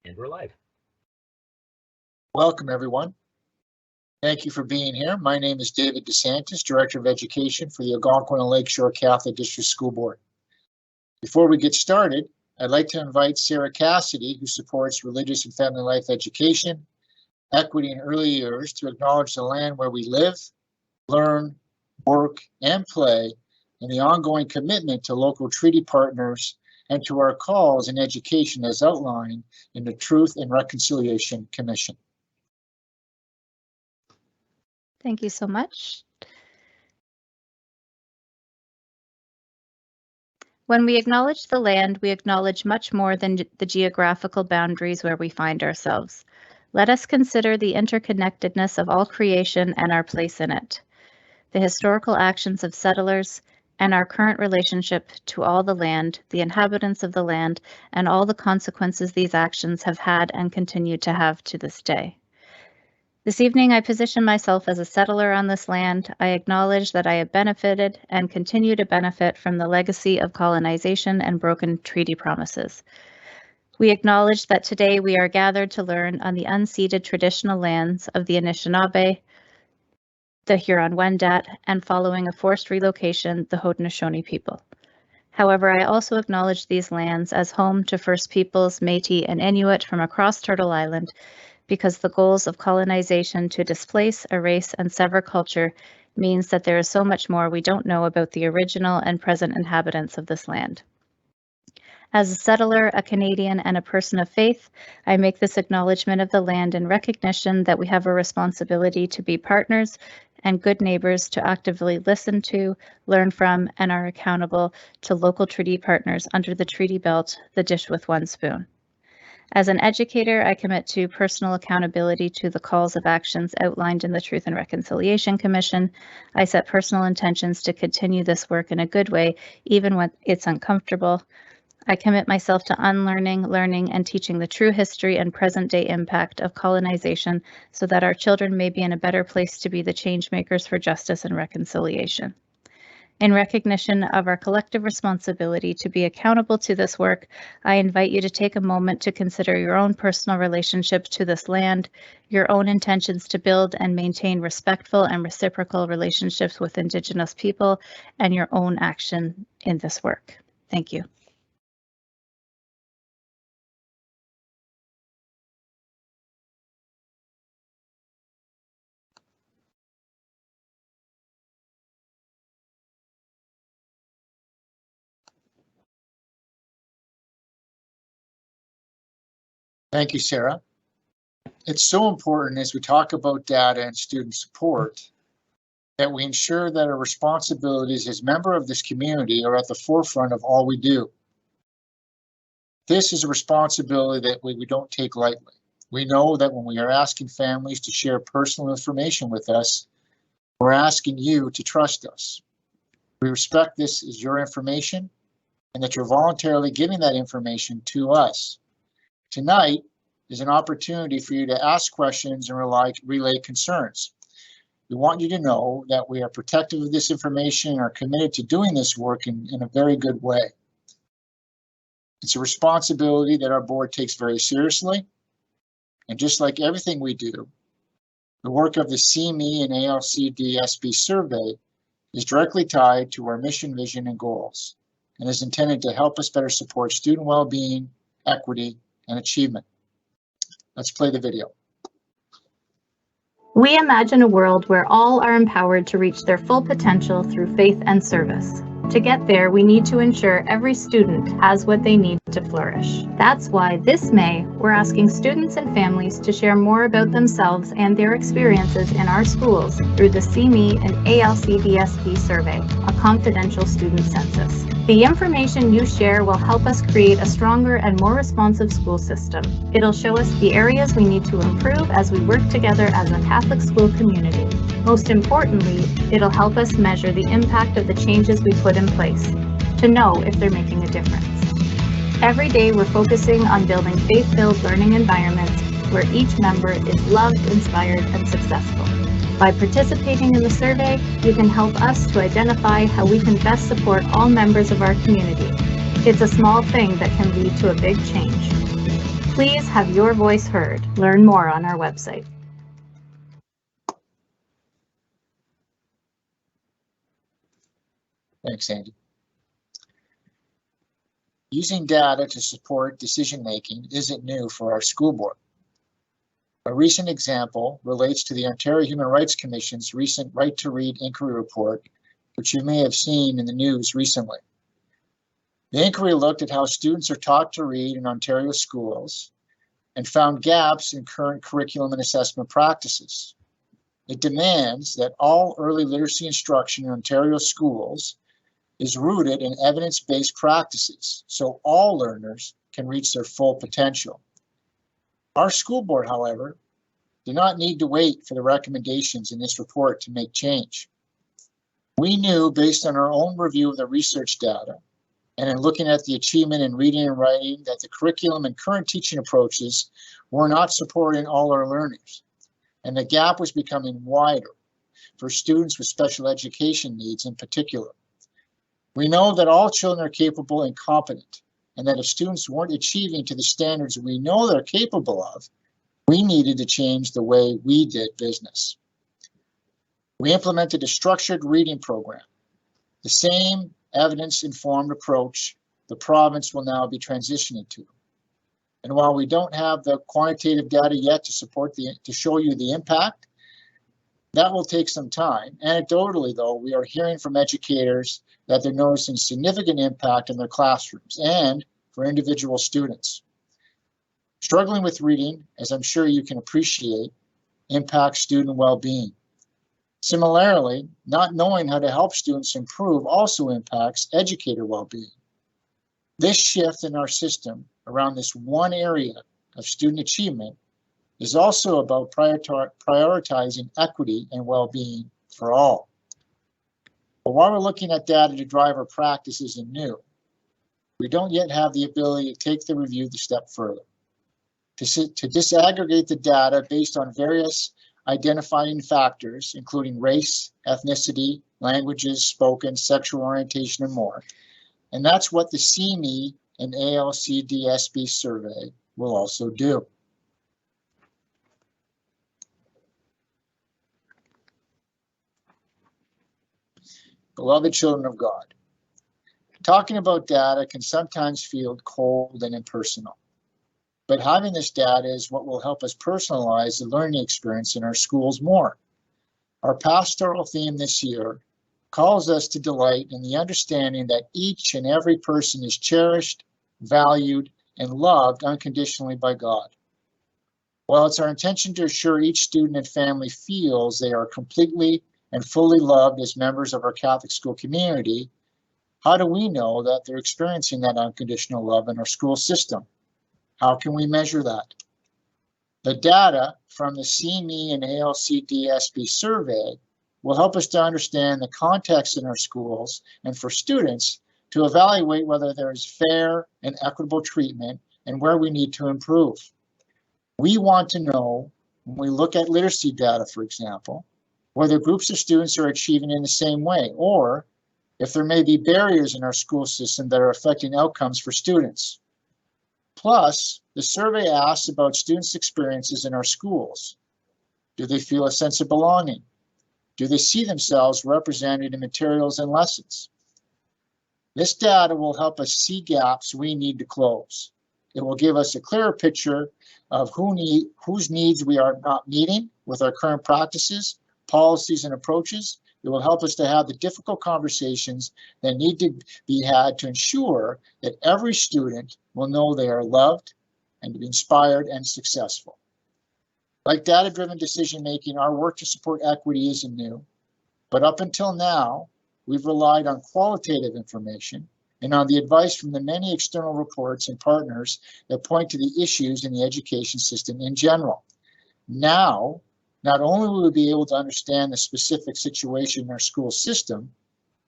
And we're live. Welcome, everyone. Thank you for being here. My name is David DeSantis, Director of Education for the Algonquin and Lakeshore Catholic District School Board. Before we get started, I'd like to invite Sarah Cassidy, who supports religious and family life education, equity in early years, to acknowledge the land where we live, learn, work, and play, and the ongoing commitment to local treaty partners and to our calls in education as outlined in the Truth and Reconciliation Commission. Thank you so much. When we acknowledge the land, we acknowledge much more than the geographical boundaries where we find ourselves. Let us consider the interconnectedness of all creation and our place in it, the historical actions of settlers, and our current relationship to all the land, the inhabitants of the land, and all the consequences these actions have had and continue to have to this day. This evening, I position myself as a settler on this land. I acknowledge that I have benefited and continue to benefit from the legacy of colonization and broken treaty promises. We acknowledge that today we are gathered to learn on the unceded traditional lands of the Anishinaabe, the Huron-Wendat, and following a forced relocation, the Haudenosaunee people. However, I also acknowledge these lands as home to First Peoples, Métis, and Inuit from across Turtle Island, because the goals of colonization to displace, erase, and sever culture means that there is so much more we don't know about the original and present inhabitants of this land. As a settler, a Canadian, and a person of faith, I make this acknowledgement of the land in recognition that we have a responsibility to be partners and good neighbors, to actively listen to, learn from, and are accountable to local treaty partners under the treaty belt, the dish with one spoon. As an educator, I commit to personal accountability to the calls of actions outlined in the Truth and Reconciliation Commission. I set personal intentions to continue this work in a good way, even when it's uncomfortable. I commit myself to unlearning, learning, and teaching the true history and present-day impact of colonization so that our children may be in a better place to be the change makers for justice and reconciliation. In recognition of our collective responsibility to be accountable to this work, I invite you to take a moment to consider your own personal relationship to this land, your own intentions to build and maintain respectful and reciprocal relationships with Indigenous people, and your own action in this work. Thank you. Thank you, Sarah. It's so important as we talk about data and student support that we ensure that our responsibilities as members of this community are at the forefront of all we do. This is a responsibility that we don't take lightly. We know that when we are asking families to share personal information with us, we're asking you to trust us. We respect this as your information and that you're voluntarily giving that information to us. Tonight is an opportunity for you to ask questions and relay concerns. We want you to know that we are protective of this information and are committed to doing this work in a very good way. It's a responsibility that our board takes very seriously. And just like everything we do, the work of the CME and ALCD-SB survey is directly tied to our mission, vision, and goals, and is intended to help us better support student well-being, equity, and achievement. Let's play the video. We imagine a world where all are empowered to reach their full potential through faith and service. To get there, we need to ensure every student has what they need to flourish. That's why this May, we're asking students and families to share more about themselves and their experiences in our schools through the CME and ALCD-SB survey, a confidential student census. The information you share will help us create a stronger and more responsive school system. It'll show us the areas we need to improve as we work together as a Catholic school community. Most importantly, it'll help us measure the impact of the changes we put in place, to know if they're making a difference. Every day we're focusing on building faith-filled learning environments where each member is loved, inspired, and successful. By participating in the survey, you can help us to identify how we can best support all members of our community. It's a small thing that can lead to a big change. Please have your voice heard. Learn more on our website. Thanks, Andy. Using data to support decision-making isn't new for our school board. A recent example relates to the Ontario Human Rights Commission's recent Right to Read inquiry report, which you may have seen in the news recently. The inquiry looked at how students are taught to read in Ontario schools and found gaps in current curriculum and assessment practices. It demands that all early literacy instruction in Ontario schools is rooted in evidence-based practices, so all learners can reach their full potential. Our school board, however, did not need to wait for the recommendations in this report to make change. We knew, based on our own review of the research data, and in looking at the achievement in reading and writing, that the curriculum and current teaching approaches were not supporting all our learners, and the gap was becoming wider for students with special education needs in particular. We know that all children are capable and competent, and that if students weren't achieving to the standards we know they're capable of, we needed to change the way we did business. We implemented a structured reading program, the same evidence-informed approach the province will now be transitioning to. And while we don't have the quantitative data yet to show you the impact, that will take some time. Anecdotally, though, we are hearing from educators that they're noticing significant impact in their classrooms and for individual students. Struggling with reading, as I'm sure you can appreciate, impacts student well-being. Similarly, not knowing how to help students improve also impacts educator well-being. This shift in our system around this one area of student achievement is also about prioritizing equity and well-being for all. But while we're looking at data to drive our practice isn't new, we don't yet have the ability to take the review the step further. To disaggregate the data based on various identifying factors, including race, ethnicity, languages spoken, sexual orientation, and more. And that's what the CME and ALC-DSB survey will also do. Beloved children of God, talking about data can sometimes feel cold and impersonal, but having this data is what will help us personalize the learning experience in our schools more. Our pastoral theme this year calls us to delight in the understanding that each and every person is cherished, valued, and loved unconditionally by God. While it's our intention to assure each student and family feels they are completely and fully loved as members of our Catholic school community, how do we know that they're experiencing that unconditional love in our school system? How can we measure that? The data from the CME and ALC-DSB survey will help us to understand the context in our schools and for students to evaluate whether there is fair and equitable treatment and where we need to improve. We want to know, when we look at literacy data, for example, whether groups of students are achieving in the same way, or if there may be barriers in our school system that are affecting outcomes for students. Plus, the survey asks about students' experiences in our schools. Do they feel a sense of belonging? Do they see themselves represented in materials and lessons? This data will help us see gaps we need to close. It will give us a clearer picture of whose needs we are not meeting with our current practices, policies, and approaches. It will help us to have the difficult conversations that need to be had to ensure that every student will know they are loved and to be inspired and successful. Like data-driven decision-making, our work to support equity isn't new, but up until now, we've relied on qualitative information and on the advice from the many external reports and partners that point to the issues in the education system in general. Now, not only will we be able to understand the specific situation in our school system,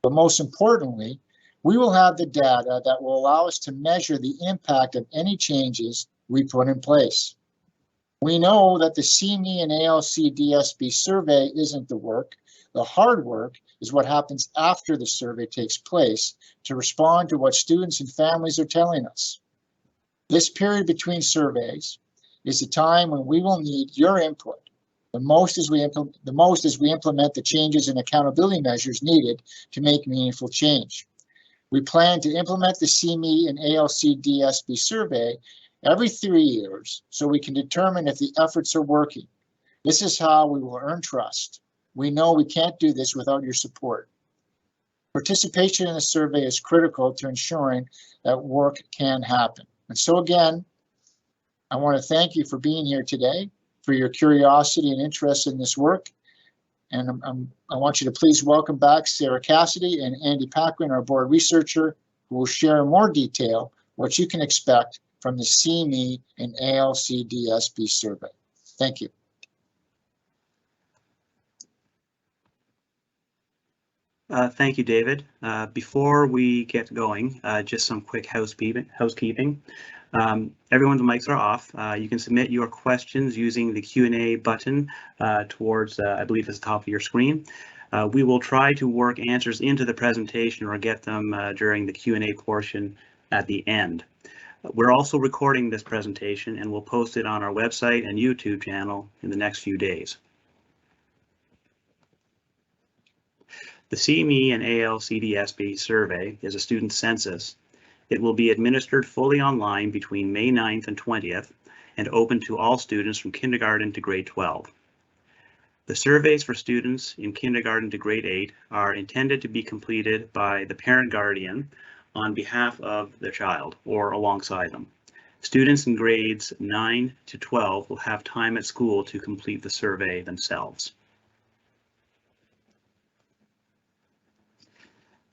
but most importantly, we will have the data that will allow us to measure the impact of any changes we put in place. We know that the CME and ALC-DSB survey isn't the work. The hard work is what happens after the survey takes place to respond to what students and families are telling us. This period between surveys is the time when we will need your input the most as we implement the changes and accountability measures needed to make meaningful change. We plan to implement the CME and ALC-DSB survey every 3 years so we can determine if the efforts are working. This is how we will earn trust. We know we can't do this without your support. Participation in the survey is critical to ensuring that work can happen. And so again, I want to thank you for being here today, for your curiosity and interest in this work. And I want you to please welcome back Sarah Cassidy and Andy Paquin, our board researcher, who will share in more detail what you can expect from the CME and ALC-DSB survey. Thank you. Thank you, David. Before we get going, just some quick housekeeping. Everyone's mics are off. You can submit your questions using the Q&A button towards, I believe, at the top of your screen. We will try to work answers into the presentation or get them during the Q&A portion at the end. We're also recording this presentation and we'll post it on our website and YouTube channel in the next few days. The CME and ALC-DSB survey is a student census. It will be administered fully online between May 9th and 20th and open to all students from kindergarten to grade 12. The surveys for students in kindergarten to grade 8 are intended to be completed by the parent guardian on behalf of their child or alongside them. Students in grades 9 to 12 will have time at school to complete the survey themselves.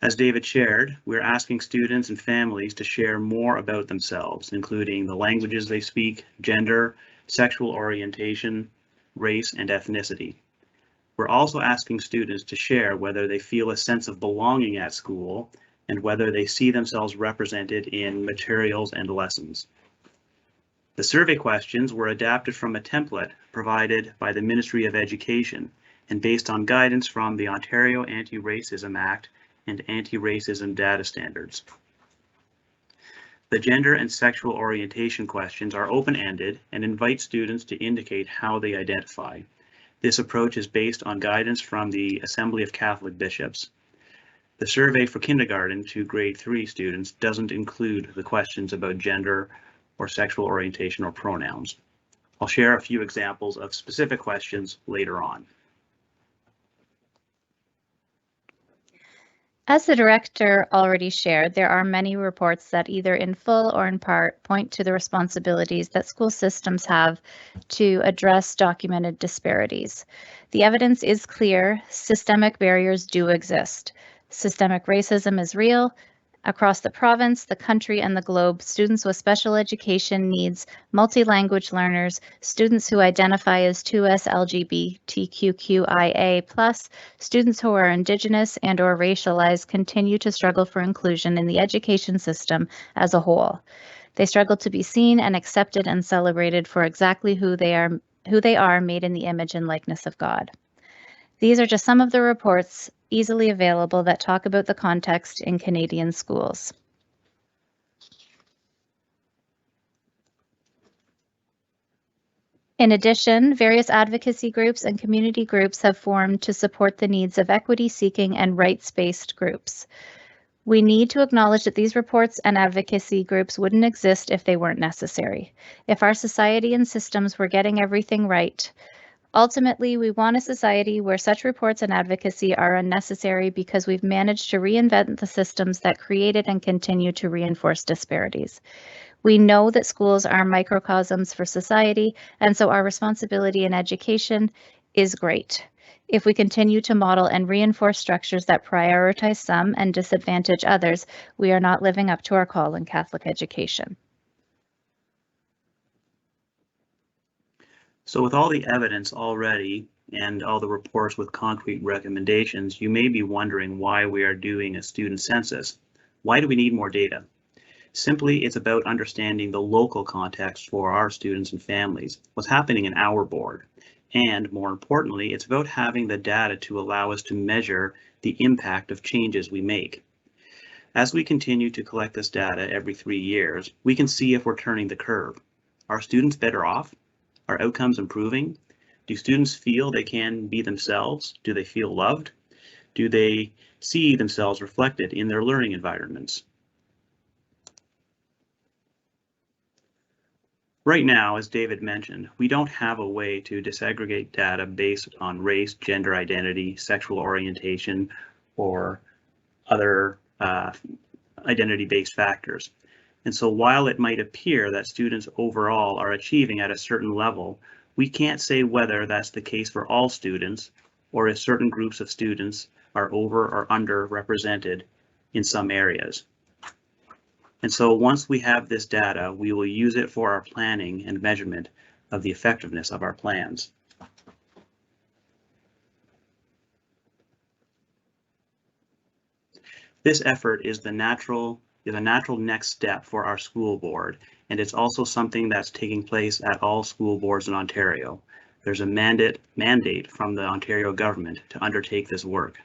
As David shared, we're asking students and families to share more about themselves, including the languages they speak, gender, sexual orientation, race, and ethnicity. We're also asking students to share whether they feel a sense of belonging at school and whether they see themselves represented in materials and lessons. The survey questions were adapted from a template provided by the Ministry of Education and based on guidance from the Ontario Anti-Racism Act and anti-racism data standards. The gender and sexual orientation questions are open-ended and invite students to indicate how they identify. This approach is based on guidance from the Assembly of Catholic Bishops. The survey for kindergarten to grade 3 students doesn't include the questions about gender or sexual orientation or pronouns. I'll share a few examples of specific questions later on. As the director already shared, there are many reports that either in full or in part point to the responsibilities that school systems have to address documented disparities. The evidence is clear. Systemic barriers do exist. Systemic racism is real. Across the province, the country, and the globe, students with special education needs, multi-language learners, students who identify as 2S LGBTQIA+, students who are Indigenous and or racialized continue to struggle for inclusion in the education system as a whole. They struggle to be seen and accepted and celebrated for exactly who they are, made in the image and likeness of God. These are just some of the reports easily available that talk about the context in Canadian schools. In addition, various advocacy groups and community groups have formed to support the needs of equity-seeking and rights-based groups. We need to acknowledge that these reports and advocacy groups wouldn't exist if they weren't necessary. If our society and systems were getting everything right, ultimately, we want a society where such reports and advocacy are unnecessary because we've managed to reinvent the systems that created and continue to reinforce disparities. We know that schools are microcosms for society, and so our responsibility in education is great. If we continue to model and reinforce structures that prioritize some and disadvantage others, we are not living up to our call in Catholic education. So with all the evidence already and all the reports with concrete recommendations, you may be wondering why we are doing a student census. Why do we need more data? Simply, it's about understanding the local context for our students and families, what's happening in our board. And more importantly, it's about having the data to allow us to measure the impact of changes we make. As we continue to collect this data every 3 years, we can see if we're turning the curve. Are students better off? Are outcomes improving? Do students feel they can be themselves? Do they feel loved? Do they see themselves reflected in their learning environments? Right now, as David mentioned, we don't have a way to disaggregate data based on race, gender identity, sexual orientation, or other identity-based factors. And so while it might appear that students overall are achieving at a certain level, we can't say whether that's the case for all students or if certain groups of students are over or underrepresented in some areas. And so once we have this data, we will use it for our planning and measurement of the effectiveness of our plans. This effort is a natural next step for our school board, and it's also something that's taking place at all school boards in Ontario. There's a mandate from the Ontario government to undertake this work.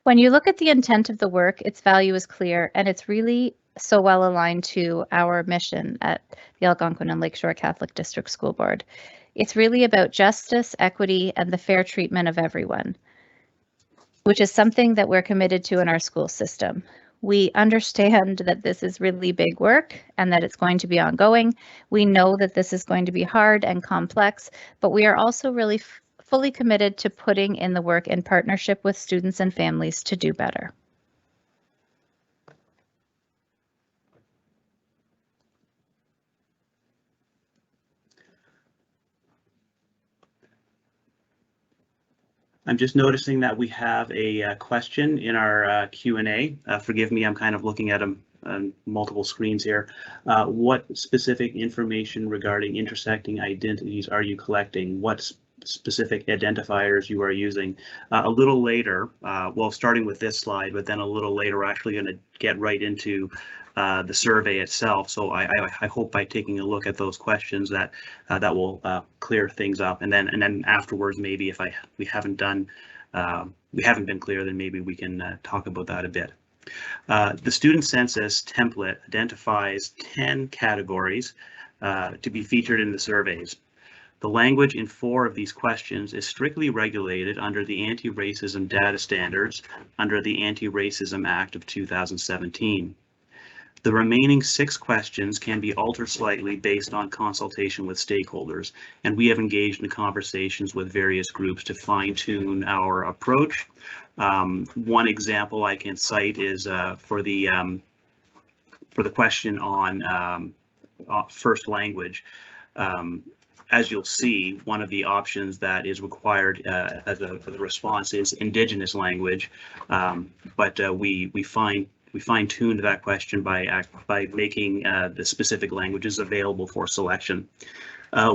When you look at the intent of the work, its value is clear, and it's really so well aligned to our mission at the Algonquin and Lakeshore Catholic District School Board. It's really about justice, equity, and the fair treatment of everyone, which is something that we're committed to in our school system. We understand that this is really big work and that it's going to be ongoing. We know that this is going to be hard and complex, but we are also really fully committed to putting in the work in partnership with students and families to do better. I'm just noticing that we have a question in our Q&A. Forgive me, I'm kind of looking at them on multiple screens here. What specific information regarding intersecting identities are you collecting? What specific identifiers you are using? A little later, well, starting with this slide, but then a little later, we're actually going to get right into the survey itself. So I hope by taking a look at those questions that that will clear things up, and then afterwards, maybe if we haven't been clear, then maybe we can talk about that a bit. The student census template identifies 10 categories to be featured in the surveys. The language in 4 of these questions is strictly regulated under the Anti-Racism Data Standards under the Anti-Racism Act of 2017. The remaining 6 questions can be altered slightly based on consultation with stakeholders, and we have engaged in conversations with various groups to fine-tune our approach. One example I can cite is for the question on first language. As you'll see, one of the options that is required as a response is Indigenous language, but we fine-tuned that question by making the specific languages available for selection.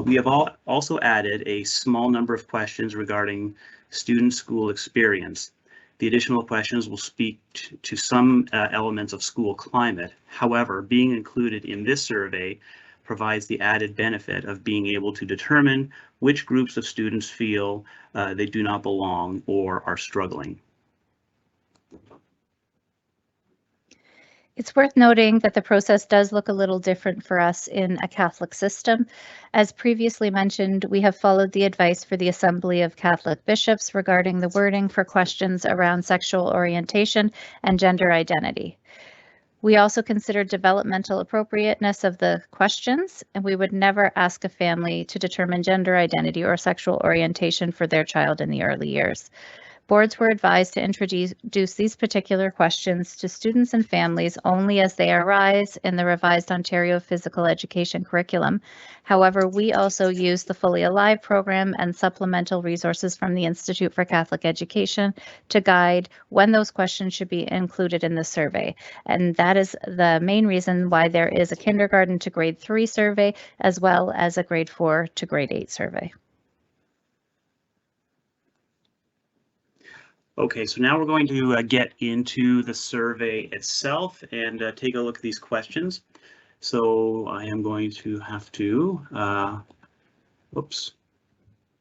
We have also added a small number of questions regarding student school experience. The additional questions will speak to some elements of school climate. However, being included in this survey provides the added benefit of being able to determine which groups of students feel they do not belong or are struggling. It's worth noting that the process does look a little different for us in a Catholic system. As previously mentioned, we have followed the advice for the Assembly of Catholic Bishops regarding the wording for questions around sexual orientation and gender identity. We also consider developmental appropriateness of the questions, and we would never ask a family to determine gender identity or sexual orientation for their child in the early years. Boards were advised to introduce these particular questions to students and families only as they arise in the revised Ontario Physical Education curriculum. However, we also use the Fully Alive program and supplemental resources from the Institute for Catholic Education to guide when those questions should be included in the survey. And that is the main reason why there is a kindergarten to grade 3 survey, as well as a grade 4 to grade 8 survey. Okay, so now we're going to get into the survey itself and take a look at these questions. So I am going to have to, oops,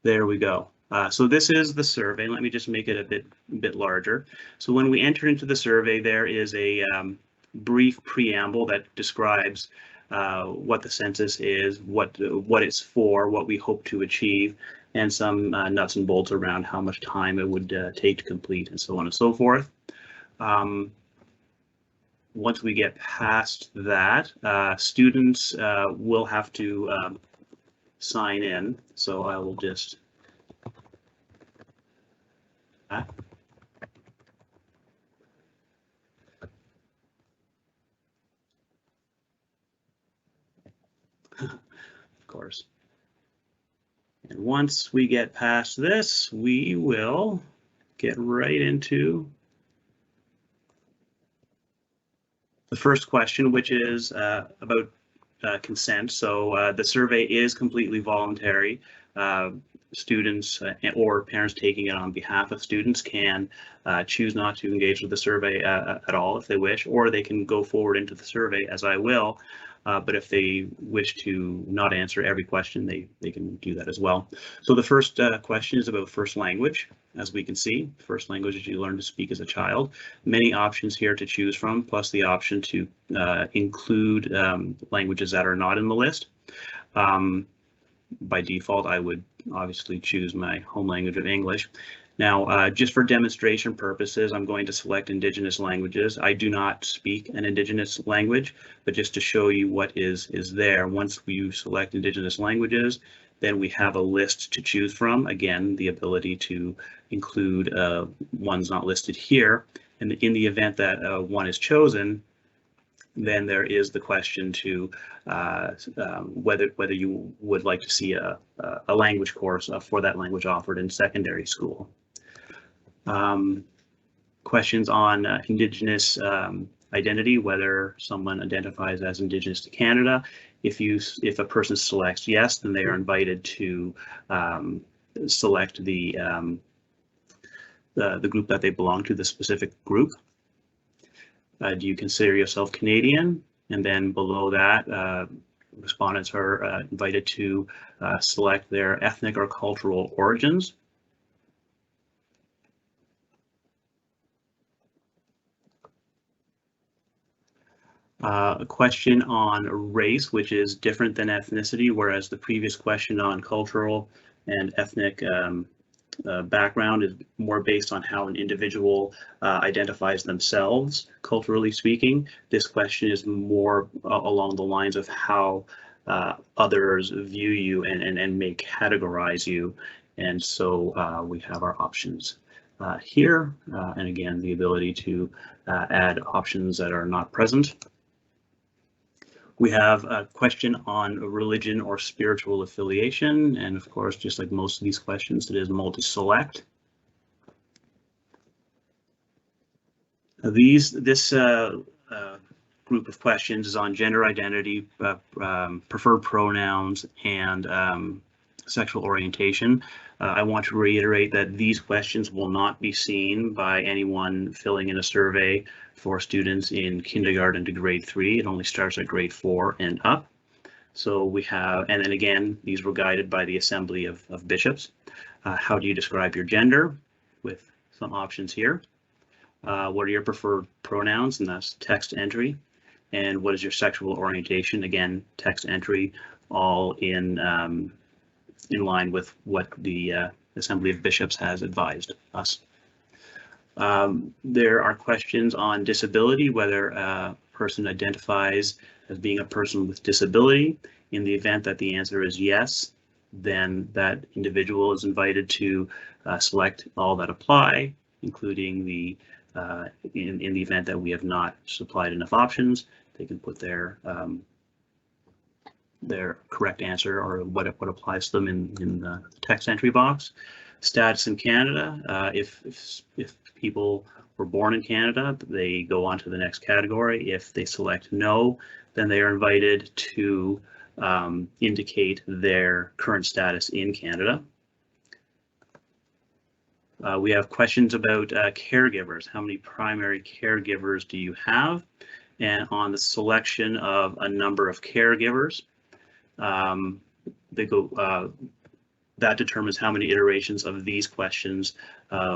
there we go. So this is the survey. Let me just make it a bit larger. So when we enter into the survey, there is a brief preamble that describes what the census is, what it's for, what we hope to achieve, and some nuts and bolts around how much time it would take to complete, and so on and so forth. Once we get past that, students will have to sign in. So I will just of course. And once we get past this, we will get right into the first question, which is about consent. So the survey is completely voluntary. Students or parents taking it on behalf of students can choose not to engage with the survey at all if they wish, or they can go forward into the survey, as I will. But if they wish to not answer every question, they can do that as well. So the first question is about first language. As we can see, first language is you learn to speak as a child. Many options here to choose from, plus the option to include languages that are not in the list. By default, I would obviously choose my home language of English. Now, just for demonstration purposes, I'm going to select Indigenous languages. I do not speak an Indigenous language, but just to show you what is there. Once you select Indigenous languages, then we have a list to choose from. Again, the ability to include ones not listed here. And in the event that one is chosen, then there is the question to whether you would like to see a language course for that language offered in secondary school. Questions on Indigenous identity, whether someone identifies as Indigenous to Canada. If a person selects yes, then they are invited to select the group that they belong to, the specific group. Do you consider yourself Canadian? And then below that, respondents are invited to select their ethnic or cultural origins. A question on race, which is different than ethnicity, whereas the previous question on cultural and ethnic background is more based on how an individual identifies themselves, culturally speaking. This question is more along the lines of how others view you and may categorize you. And so we have our options here. And again, the ability to add options that are not present. We have a question on religion or spiritual affiliation, and of course, just like most of these questions, it is multi-select. This group of questions is on gender identity, preferred pronouns, and sexual orientation. I want to reiterate that these questions will not be seen by anyone filling in a survey for students in kindergarten to grade 3. It only starts at grade 4 and up. So we have, and then again, these were guided by the Assembly of Bishops. How do you describe your gender? With some options here. What are your preferred pronouns? And that's text entry. And what is your sexual orientation? Again, text entry, all in line with what the Assembly of Bishops has advised us. There are questions on disability, whether a person identifies as being a person with disability. In the event that the answer is yes, then that individual is invited to select all that apply, including the in the event that we have not supplied enough options, they can put their correct answer or what applies to them in the text entry box. Status in Canada, if people were born in Canada, they go on to the next category. If they select no, then they are invited to indicate their current status in Canada. We have questions about caregivers. How many primary caregivers do you have? And on the selection of a number of caregivers, that that determines how many iterations of these questions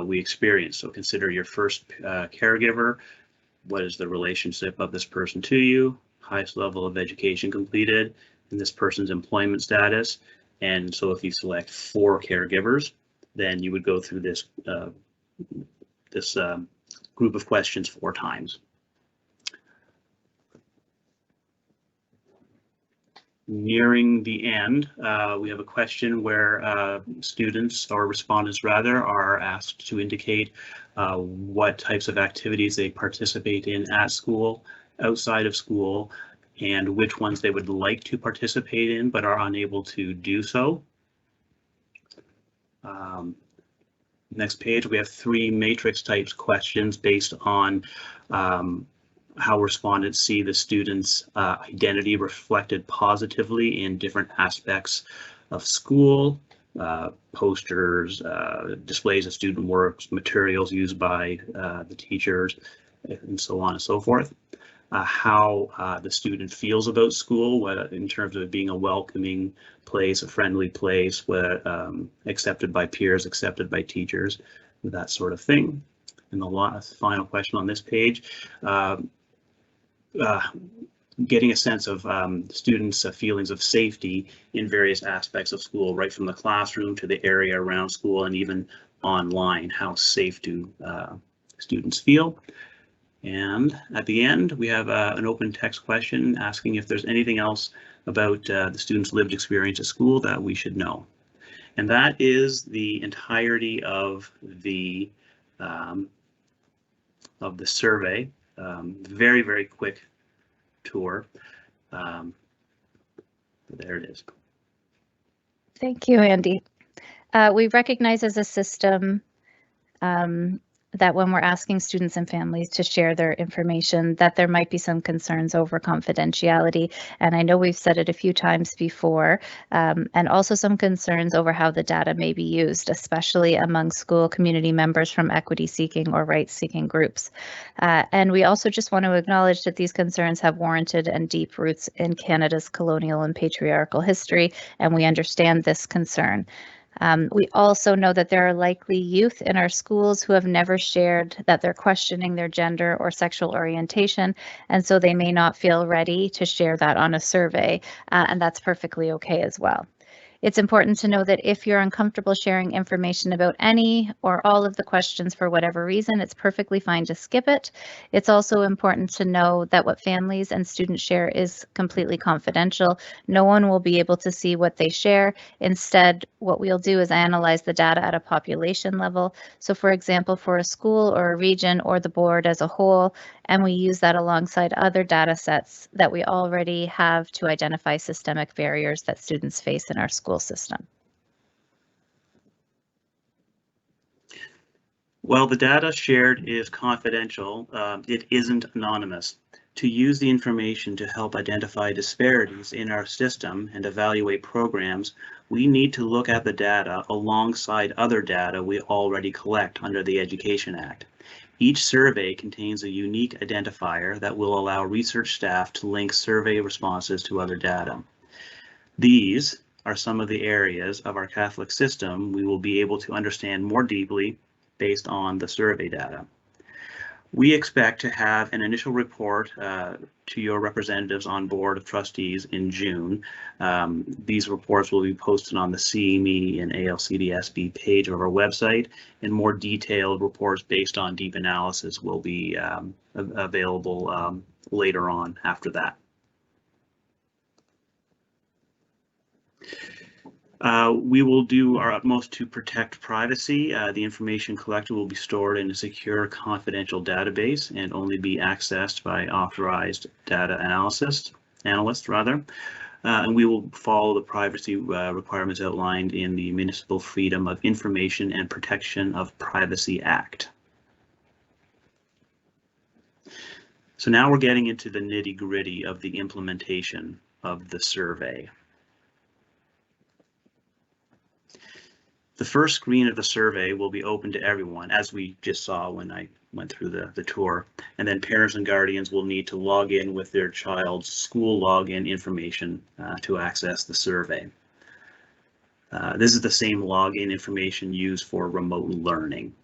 we experience. So consider your first caregiver. What is the relationship of this person to you? Highest level of education completed, and this person's employment status. And so if you select 4 caregivers, then you would go through this group of questions 4 times. Nearing the end, we have a question where students, or respondents rather, are asked to indicate what types of activities they participate in at school, outside of school, and which ones they would like to participate in but are unable to do so. Next page, we have 3 matrix types questions based on how respondents see the student's identity reflected positively in different aspects of school, posters, displays of student works, materials used by the teachers, and so on and so forth. How the student feels about school, in terms of it being a welcoming place, a friendly place, accepted by peers, accepted by teachers, that sort of thing. And the last final question on this page, getting a sense of students' feelings of safety in various aspects of school, right from the classroom to the area around school and even online. How safe do students feel? And at the end, we have an open text question asking if there's anything else about the student's lived experience at school that we should know. And that is the entirety of the survey. Very, very quick tour. There it is. Thank you, Andy. We recognize as a system that when we're asking students and families to share their information, that there might be some concerns over confidentiality. And I know we've said it a few times before, and also some concerns over how the data may be used, especially among school community members from equity-seeking or rights-seeking groups. And we also just want to acknowledge that these concerns have warranted and deep roots in Canada's colonial and patriarchal history, and we understand this concern. We also know that there are likely youth in our schools who have never shared that they're questioning their gender or sexual orientation, and so they may not feel ready to share that on a survey, and that's perfectly okay as well. It's important to know that if you're uncomfortable sharing information about any or all of the questions for whatever reason, it's perfectly fine to skip it. It's also important to know that what families and students share is completely confidential. No one will be able to see what they share. Instead, what we'll do is analyze the data at a population level. So for example, for a school or a region or the board as a whole, and we use that alongside other data sets that we already have to identify systemic barriers that students face in our school system. While the data shared is confidential, it isn't anonymous. To use the information to help identify disparities in our system and evaluate programs, we need to look at the data alongside other data we already collect under the Education Act. Each survey contains a unique identifier that will allow research staff to link survey responses to other data. These are some of the areas of our Catholic system we will be able to understand more deeply based on the survey data. We expect to have an initial report to your representatives on Board of Trustees in June. These reports will be posted on the CME and ALCDSB page of our website, and more detailed reports based on deep analysis will be available later on after that. We will do our utmost to protect privacy. The information collected will be stored in a secure, confidential database and only be accessed by authorized data analysts. And we will follow the privacy requirements outlined in the Municipal Freedom of Information and Protection of Privacy Act. So now we're getting into the nitty-gritty of the implementation of the survey. The first screen of the survey will be open to everyone, as we just saw when I went through the tour, and then parents and guardians will need to log in with their child's school login information to access the survey. This is the same login information used for remote learning.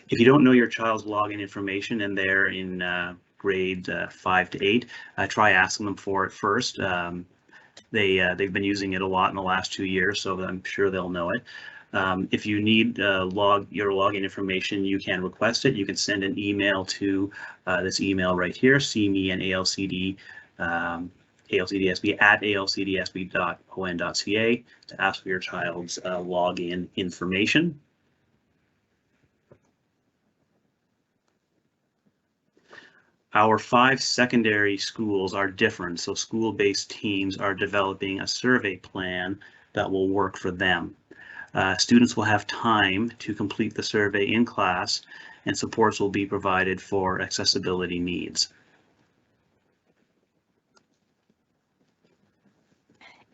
If you don't know your child's login information and they're in grade 5 to 8, try asking them for it first. They've been using it a lot in the last 2 years, so I'm sure they'll know it. If you need your login information, you can request it. You can send an email to this email right here, cmeandalcd, alcdsb@alcdsb.on.ca to ask for your child's login information. Our 5 secondary schools are different, so school-based teams are developing a survey plan that will work for them. Students will have time to complete the survey in class, and supports will be provided for accessibility needs.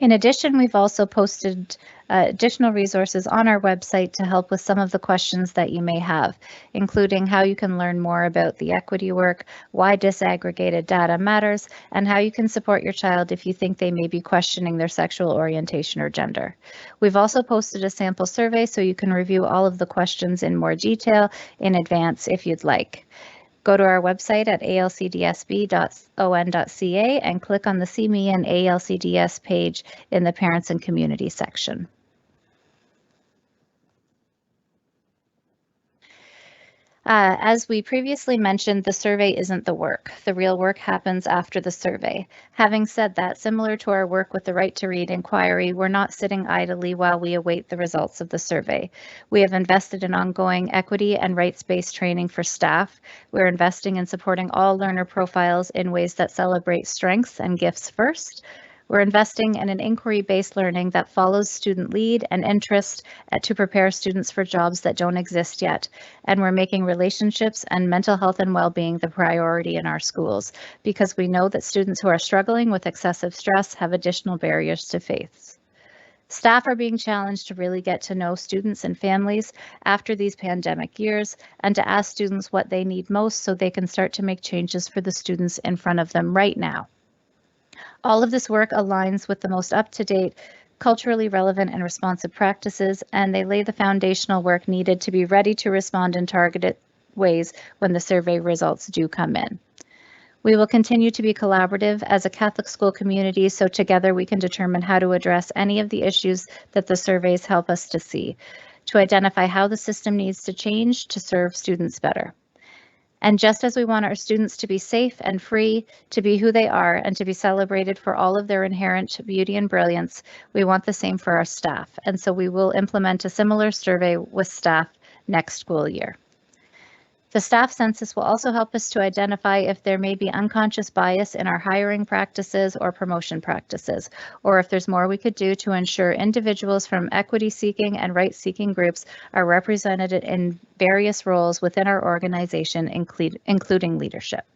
In addition, we've also posted additional resources on our website to help with some of the questions that you may have, including how you can learn more about the equity work, why disaggregated data matters, and how you can support your child if you think they may be questioning their sexual orientation or gender. We've also posted a sample survey so you can review all of the questions in more detail in advance if you'd like. Go to our website at alcdsb.on.ca and click on the See Me and ALCDS page in the Parents and Community section. As we previously mentioned, the survey isn't the work. The real work happens after the survey. Having said that, similar to our work with the Right to Read inquiry, we're not sitting idly while we await the results of the survey. We have invested in ongoing equity and rights-based training for staff. We're investing in supporting all learner profiles in ways that celebrate strengths and gifts first. We're investing in an inquiry-based learning that follows student lead and interest to prepare students for jobs that don't exist yet. And we're making relationships and mental health and well-being the priority in our schools, because we know that students who are struggling with excessive stress have additional barriers to face. Staff are being challenged to really get to know students and families after these pandemic years and to ask students what they need most so they can start to make changes for the students in front of them right now. All of this work aligns with the most up-to-date, culturally relevant and responsive practices, and they lay the foundational work needed to be ready to respond in targeted ways when the survey results do come in. We will continue to be collaborative as a Catholic school community, so together we can determine how to address any of the issues that the surveys help us to see, to identify how the system needs to change to serve students better. And just as we want our students to be safe and free, to be who they are, and to be celebrated for all of their inherent beauty and brilliance, we want the same for our staff. And so we will implement a similar survey with staff next school year. The staff census will also help us to identify if there may be unconscious bias in our hiring practices or promotion practices, or if there's more we could do to ensure individuals from equity-seeking and right-seeking groups are represented in various roles within our organization, including leadership.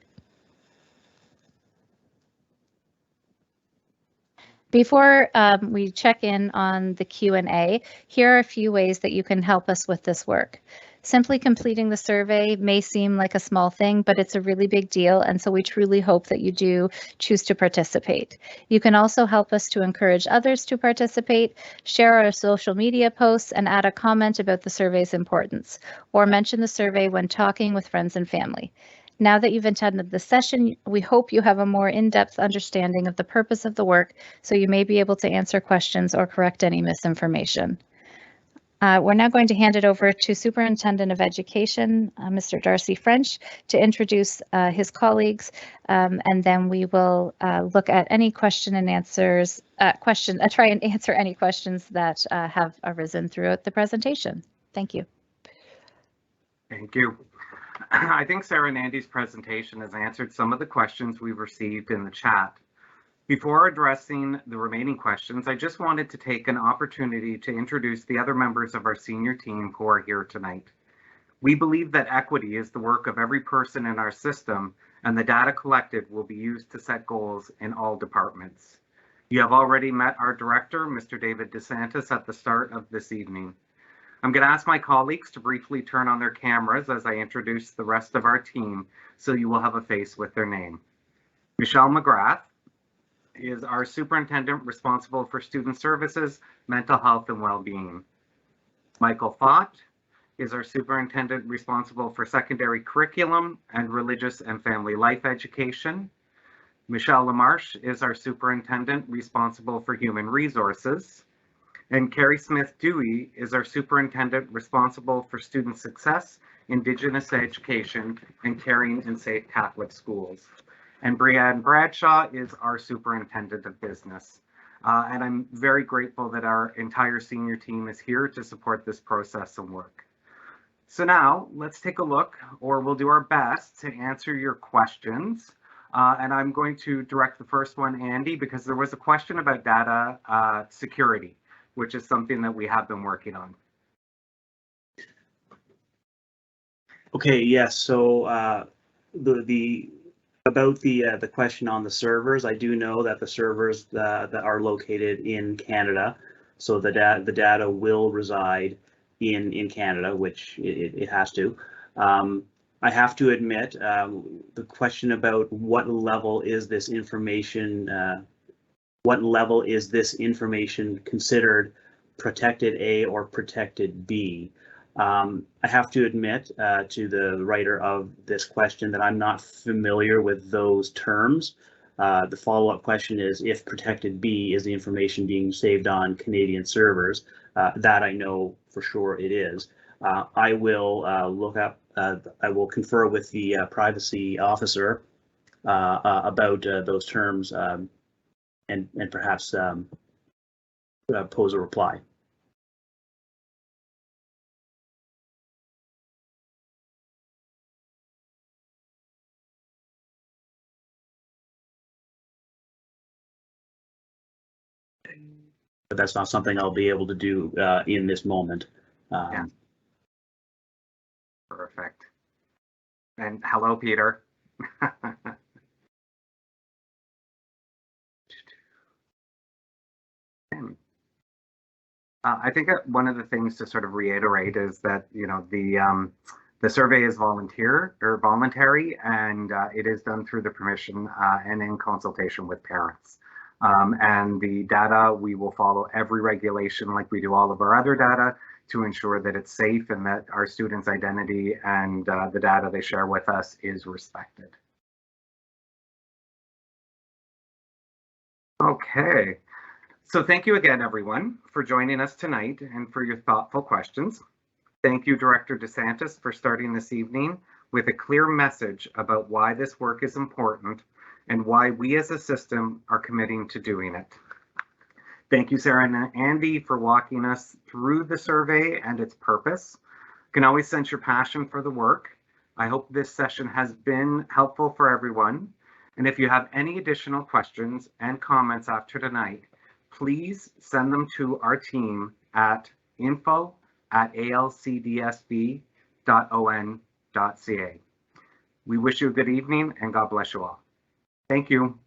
Before we check in on the Q&A, here are a few ways that you can help us with this work. Simply completing the survey may seem like a small thing, but it's a really big deal, and so we truly hope that you do choose to participate. You can also help us to encourage others to participate, share our social media posts, and add a comment about the survey's importance, or mention the survey when talking with friends and family. Now that you've attended the session, we hope you have a more in-depth understanding of the purpose of the work, so you may be able to answer questions or correct any misinformation. We're now going to hand it over to Superintendent of Education, Mr. Darcy French, to introduce his colleagues, and then we will look at any question and answers, try and answer any questions that have arisen throughout the presentation. Thank you. Thank you. I think Sarah and Andy's presentation has answered some of the questions we've received in the chat. Before addressing the remaining questions, I just wanted to take an opportunity to introduce the other members of our senior team who are here tonight. We believe that equity is the work of every person in our system, and the data collected will be used to set goals in all departments. You have already met our director, Mr. David DeSantis, at the start of this evening. I'm going to ask my colleagues to briefly turn on their cameras as I introduce the rest of our team, so you will have a face with their name. Michelle McGrath, is our superintendent responsible for student services, mental health, and well-being. Michael Fott is our superintendent responsible for secondary curriculum and religious and family life education. Michelle LaMarche is our superintendent responsible for human resources. And Carrie Smith-Dewey is our superintendent responsible for student success, Indigenous education, and caring in safe Catholic schools. And Brianne Bradshaw is our superintendent of business. And I'm very grateful that our entire senior team is here to support this process and work. So now let's take a look, or we'll do our best to answer your questions. And I'm going to direct the first one, Andy, because there was a question about data security, which is something that we have been working on. Okay, yes. So about the question on the servers, I do know that the servers that are located in Canada, so the data will reside in Canada, which it has to. I have to admit, the question about what level is this information considered protected A or protected B? I have to admit to the writer of this question that I'm not familiar with those terms. The follow-up question is, if protected B is the information being saved on Canadian servers, that I know for sure it is. I will look up, I will confer with the privacy officer about those terms and perhaps pose a reply. But that's not something I'll be able to do in this moment. Yeah. Perfect. And hello, Peter. I think one of the things to sort of reiterate is that, you know, the survey is voluntary, and it is done through the permission and in consultation with parents. And the data, we will follow every regulation like we do all of our other data to ensure that it's safe and that our students' identity and the data they share with us is respected. Okay, so thank you again, everyone, for joining us tonight and for your thoughtful questions. Thank you, Director DeSantis, for starting this evening with a clear message about why this work is important and why we as a system are committing to doing it. Thank you, Sarah and Andy, for walking us through the survey and its purpose. You can always sense your passion for the work. I hope this session has been helpful for everyone. And if you have any additional questions and comments after tonight, please send them to our team at info@alcdsb.on.ca. We wish you a good evening and God bless you all. Thank you.